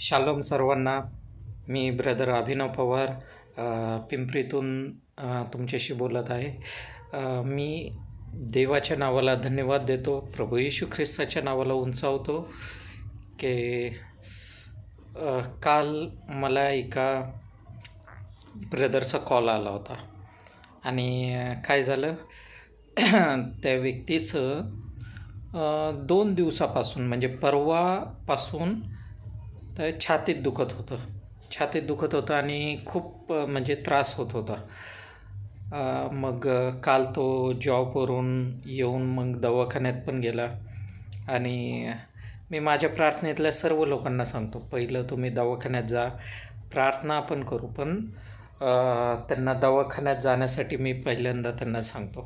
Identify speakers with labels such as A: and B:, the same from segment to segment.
A: Shalom सर्वांना. Me brother अभिनव पवार पिंपरीतून तुमच्याशी बोलत आहे. मी देवाच्या नावाला धन्यवाद देतो, प्रभू येशू ख्रिस्ताच्या नावाला उंचावतो की काल मला एका ब्रदरचा कॉल आला होता आणि काय झालं त्या व्यक्तीचं 2 दिवसापासून म्हणजे परवापासून तर छातीत दुखत होतं आणि खूप म्हणजे त्रास होत होता. मग काल तो जॉबवरून येऊन मग दवाखान्यात पण गेला आणि मी माझ्या प्रार्थनेतल्या सर्व लोकांना सांगतो, पहिलं तुम्ही दवाखान्यात जा, प्रार्थना आपण करू, पण त्यांना दवाखान्यात जाण्यासाठी मी पहिल्यांदा त्यांना सांगतो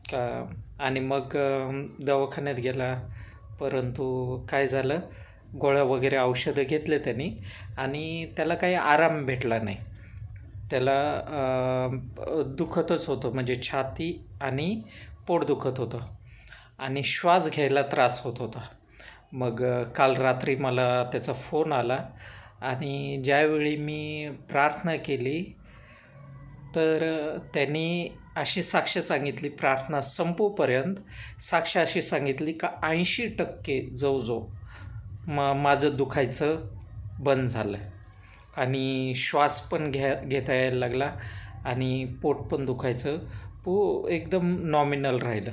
A: का. आणि मग दवाखान्यात गेला, परंतु काय झालं, गोळ्या वगैरे औषधं घेतले त्यांनी आणि त्याला काही आराम भेटला नाही. त्याला दुखतच होतं, म्हणजे छाती आणि पोट दुखत होतं आणि श्वास घ्यायला त्रास होत होता. मग काल रात्री मला त्याचा फोन आला आणि ज्यावेळी मी प्रार्थना केली तर त्यांनी अशी साक्ष सांगितली, प्रार्थना संपूपर्यंत साक्ष अशी सांगितली का 80% जवळजवळ माझं दुखायचं बंद झालं आणि श्वास पण घेता यायला लागला आणि पोट पण दुखायचं एकदम नॉमिनल राहिलं.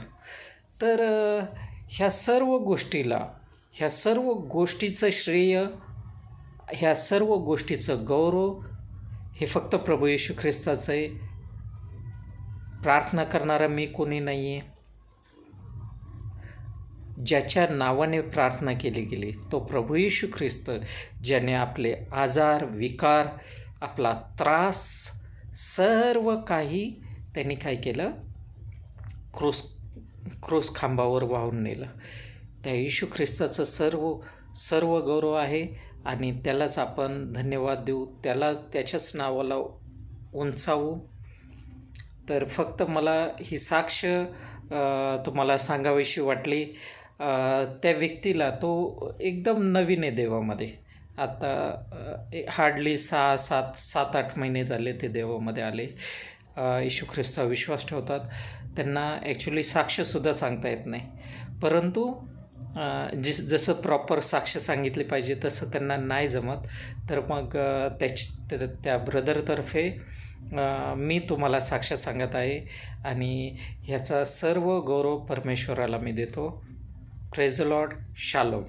A: तर ह्या सर्व गोष्टीचं श्रेय, ह्या सर्व गोष्टीचं गौरव हे फक्त प्रभू येशू ख्रिस्ताचं आहे. प्रार्थना करणारा मी कोणी नाही आहे. ज्याच्या नावाने प्रार्थना केली गेली तो प्रभू येशू ख्रिस्त, ज्याने आपले आजार, विकार, आपला त्रास सर्व काही त्यांनी काय केलं, क्रूस खांबावर वाहून नेलं. त्या येशू ख्रिस्ताचं सर्व गौरव आहे आणि त्यालाच आपण धन्यवाद देऊ, त्याच्याच नावाला उंचावू. तर फक्त मला ही साक्ष तुम्हाला सांगावीशी वाटली. त्या व्यक्तीला, तो एकदम नवीन आहे देवामध्ये, आता हार्डली 7-8 महिने झाले ते देवामध्ये आले, येशू ख्रिस्तावर विश्वास ठेवतात. त्यांना ॲक्च्युली साक्षसुद्धा सांगता येत नाही, परंतु जसं प्रॉपर साक्ष सांगितली पाहिजे तसं त्यांना नाही जमत. तर मग त्या ब्रदरतर्फे मी तुम्हाला साक्ष सांगत आहे आणि ह्याचा सर्व गौरव परमेश्वराला मी देतो. Praise the Lord. शालोम.